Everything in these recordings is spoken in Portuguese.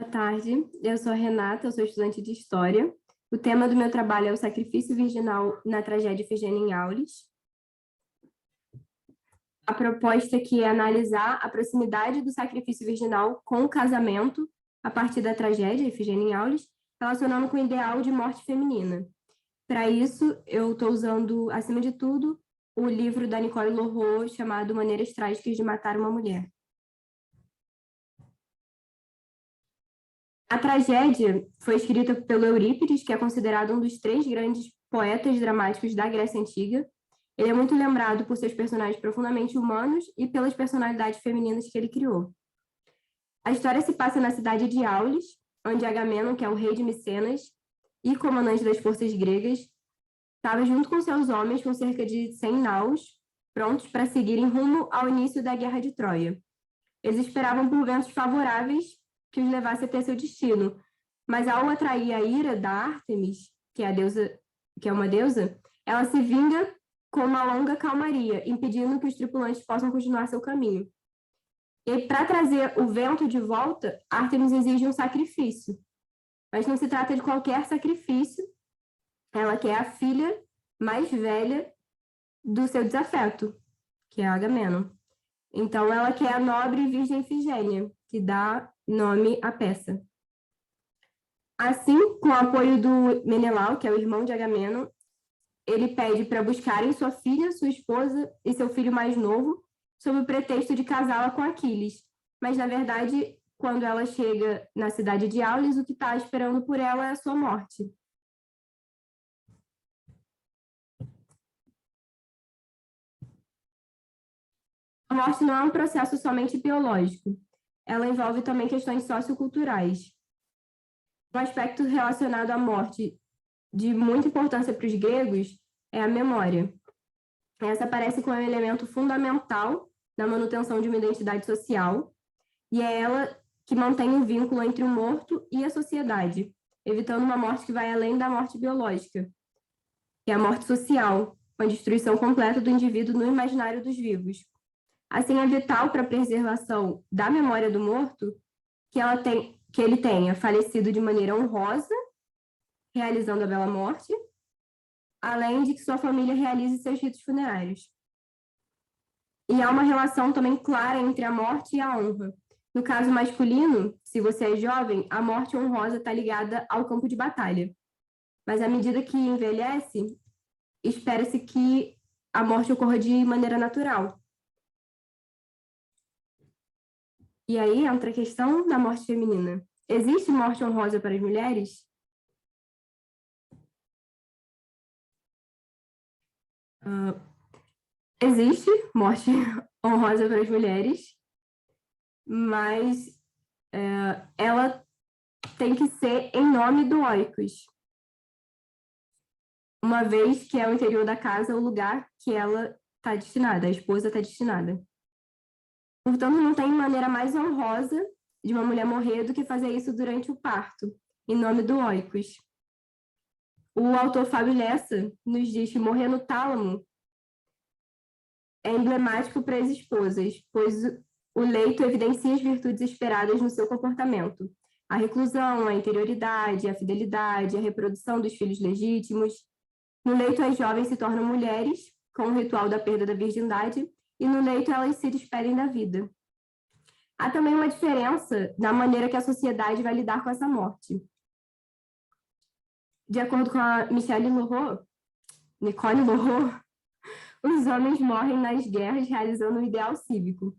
Boa tarde, eu sou a Renata, eu sou estudante de História. O tema do meu trabalho é o sacrifício virginal na tragédia Ifigênia em Aulis. A proposta aqui é analisar a proximidade do sacrifício virginal com o casamento a partir da tragédia Ifigênia em Aulis, relacionando com o ideal de morte feminina. Para isso, eu estou usando, acima de tudo, o livro da Nicole Lorraud, chamado Maneiras Trágicas de Matar uma Mulher. A tragédia foi escrita pelo Eurípides, que é considerado um dos 3 grandes poetas dramáticos da Grécia Antiga. Ele é muito lembrado por seus personagens profundamente humanos e pelas personalidades femininas que ele criou. A história se passa na cidade de Aulis, onde Agamenon, que é o rei de Micenas e comandante das forças gregas, estava junto com seus homens, com cerca de 100 naus, prontos para seguirem rumo ao início da Guerra de Troia. Eles esperavam por ventos favoráveis que os levasse até seu destino, mas ao atrair a ira da Ártemis, que é uma deusa, ela se vinga com uma longa calmaria, impedindo que os tripulantes possam continuar seu caminho. E para trazer o vento de volta, Ártemis exige um sacrifício, mas não se trata de qualquer sacrifício. Ela quer a filha mais velha do seu desafeto, que é Agamenon. Então, ela quer a nobre virgem Ifigênia, que dá nome à peça. Assim, com o apoio do Menelau, que é o irmão de Agamenon, ele pede para buscarem sua filha, sua esposa e seu filho mais novo, sob o pretexto de casá-la com Aquiles. Mas, na verdade, quando ela chega na cidade de Aulis, o que está esperando por ela é a sua morte. A morte não é um processo somente biológico. Ela envolve também questões socioculturais. Um aspecto relacionado à morte de muita importância para os gregos é a memória. Essa aparece como um elemento fundamental na manutenção de uma identidade social, e é ela que mantém o vínculo entre o morto e a sociedade, evitando uma morte que vai além da morte biológica, que é a morte social, com a destruição completa do indivíduo no imaginário dos vivos. Assim, é vital para a preservação da memória do morto que ele tenha falecido de maneira honrosa, realizando a bela morte, além de que sua família realize seus ritos funerários. E há uma relação também clara entre a morte e a honra. No caso masculino, se você é jovem, a morte honrosa está ligada ao campo de batalha. Mas à medida que envelhece, espera-se que a morte ocorra de maneira natural. E aí entra a questão da morte feminina. Existe morte honrosa para as mulheres? Existe morte honrosa para as mulheres, mas ela tem que ser em nome do oikos, uma vez que é o interior da casa o lugar que ela está destinada, a esposa está destinada. Portanto, não tem maneira mais honrosa de uma mulher morrer do que fazer isso durante o parto, em nome do oikos. O autor Fábio Lessa nos diz que morrer no tálamo é emblemático para as esposas, pois o leito evidencia as virtudes esperadas no seu comportamento. A reclusão, a interioridade, a fidelidade, a reprodução dos filhos legítimos. No leito, as jovens se tornam mulheres, com o ritual da perda da virgindade, e no leito elas se despedem da vida. Há também uma diferença na maneira que a sociedade vai lidar com essa morte. De acordo com a Nicole Lorraud, os homens morrem nas guerras realizando um ideal cívico.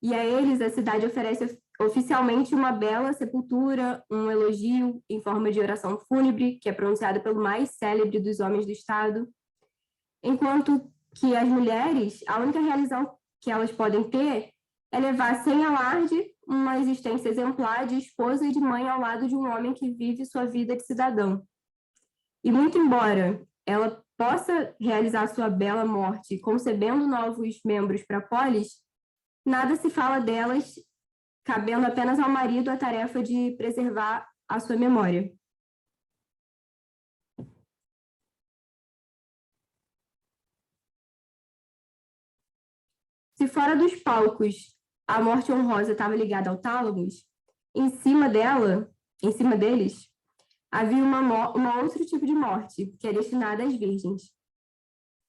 E a eles a cidade oferece oficialmente uma bela sepultura, um elogio em forma de oração fúnebre, que é pronunciada pelo mais célebre dos homens do Estado. Enquanto que as mulheres, a única realização que elas podem ter é levar sem alarde uma existência exemplar de esposa e de mãe ao lado de um homem que vive sua vida de cidadão. E muito embora ela possa realizar sua bela morte concebendo novos membros para a polis, nada se fala delas, cabendo apenas ao marido a tarefa de preservar a sua memória. Se fora dos palcos a morte honrosa estava ligada ao tálamos, Em cima deles, havia uma outro tipo de morte, que é destinada às virgens.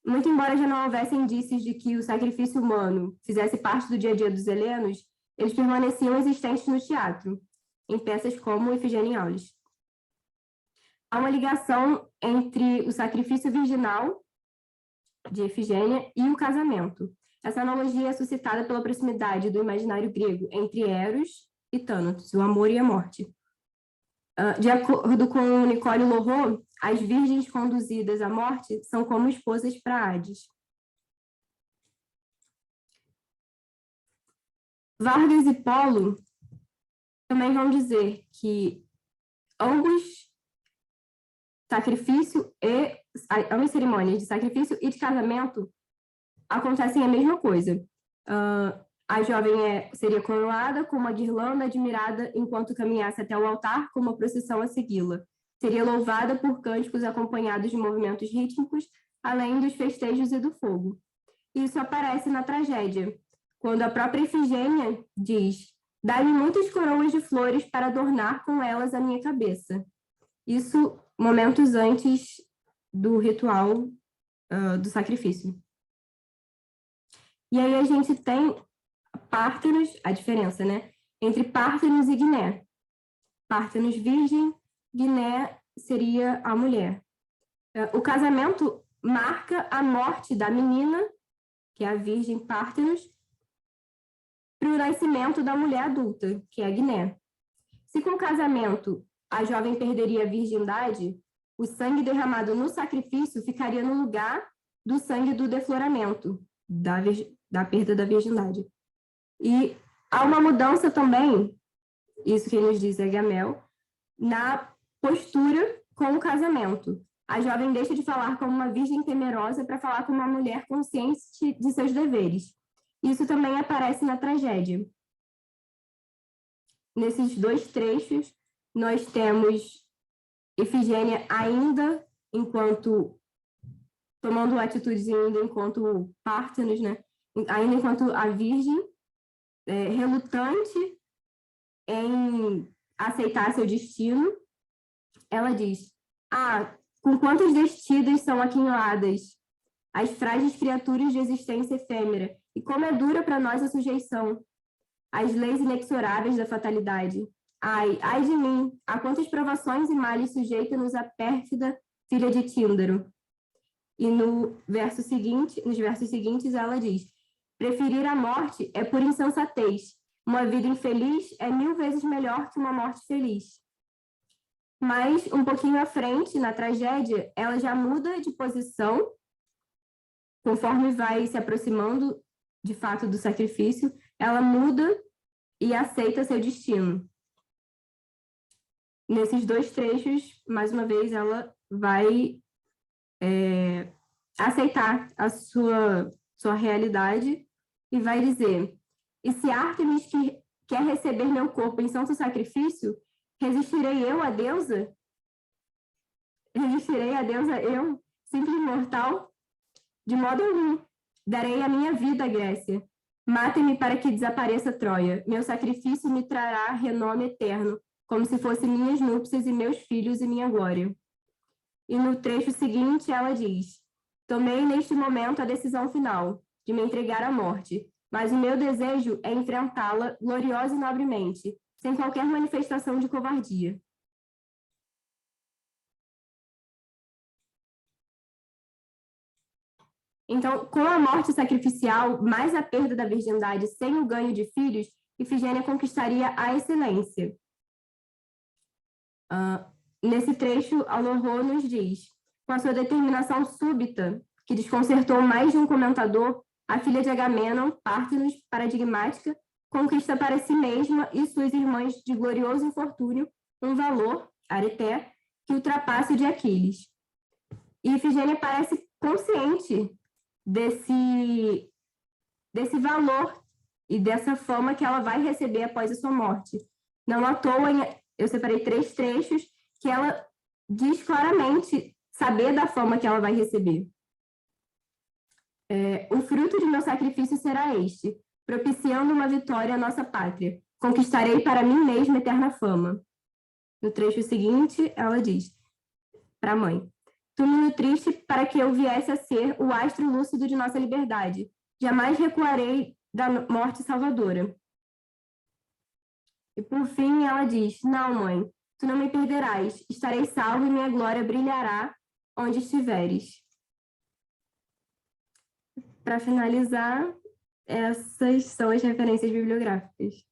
Muito embora já não houvesse indícios de que o sacrifício humano fizesse parte do dia a dia dos helenos, eles permaneciam existentes no teatro, em peças como Ifigênia em Aulis. Há uma ligação entre o sacrifício virginal de Ifigênia e o casamento. Essa analogia é suscitada pela proximidade do imaginário grego entre Eros e Thanatos, o amor e a morte. De acordo com Nicole Lohot, as virgens conduzidas à morte são como esposas para Hades. Vargas e Polo também vão dizer que ambas cerimônias de sacrifício e de casamento acontecem a mesma coisa. A jovem seria coroada com uma guirlanda admirada enquanto caminhasse até o altar com uma procissão a segui-la. Seria louvada por cânticos acompanhados de movimentos rítmicos, além dos festejos e do fogo. Isso aparece na tragédia, quando a própria Ifigênia diz: dá-me muitas coroas de flores para adornar com elas a minha cabeça. Isso momentos antes do ritual do sacrifício. E aí a gente tem Pártenos, a diferença, né? Entre Pártenos e Guiné. Pártenos virgem, Guiné seria a mulher. O casamento marca a morte da menina, que é a virgem Pártenos, para o nascimento da mulher adulta, que é a Guiné. Se com o casamento a jovem perderia a virgindade, o sangue derramado no sacrifício ficaria no lugar do sangue do defloramento, da perda da virgindade. E há uma mudança também, isso que nos diz Agamel, na postura com o casamento. A jovem deixa de falar como uma virgem temerosa para falar como uma mulher consciente de seus deveres. Isso também aparece na tragédia. Nesses dois trechos, nós temos Ifigênia ainda tomando atitudes ainda enquanto Pártenos, né? Ainda enquanto a virgem, relutante em aceitar seu destino. Ela diz: com quantos vestidos são aquinhoadas as frágeis criaturas de existência efêmera, e como é dura para nós a sujeição às leis inexoráveis da fatalidade. Ai de mim, a quantas provações e males sujeita-nos a pérfida filha de Tíndaro. E nos versos seguintes ela diz: preferir a morte é por insensatez. Uma vida infeliz é 1000 vezes melhor que uma morte feliz. Mas, um pouquinho à frente, na tragédia, ela já muda de posição, conforme vai se aproximando, de fato, do sacrifício, ela muda e aceita seu destino. Nesses dois trechos, mais uma vez, ela vai aceitar a sua realidade e vai dizer: e se Ártemis quer receber meu corpo em santo sacrifício, resistirei eu à deusa? Resistirei à deusa eu, simples mortal? De modo algum. Darei a minha vida à Grécia. Matem-me para que desapareça Troia. Meu sacrifício me trará renome eterno, como se fossem minhas núpcias e meus filhos e minha glória. E no trecho seguinte ela diz: tomei neste momento a decisão final, de me entregar à morte, mas o meu desejo é enfrentá-la gloriosa e nobremente, sem qualquer manifestação de covardia. Então, com a morte sacrificial, mais a perda da virgindade sem o ganho de filhos, Ifigênia conquistaria a excelência. Nesse trecho, Lohot nos diz: com a sua determinação súbita, que desconcertou mais de um comentador, a filha de Agamenon, Pártenos, paradigmática, conquista para si mesma e suas irmãs de glorioso infortúnio um valor, areté, que ultrapassa o de Aquiles. E Ifigênia parece consciente desse valor e dessa fama que ela vai receber após a sua morte. Não à toa, eu separei 3 trechos que ela diz claramente saber da fama que ela vai receber. O fruto de meu sacrifício será este: propiciando uma vitória à nossa pátria. Conquistarei para mim mesma eterna fama. No trecho seguinte, ela diz para a mãe: tu me nutriste para que eu viesse a ser o astro lúcido de nossa liberdade. Jamais recuarei da morte salvadora. E por fim, ela diz: não, mãe, tu não me perderás. Estarei salvo e minha glória brilhará onde estiveres. Para finalizar, essas são as referências bibliográficas.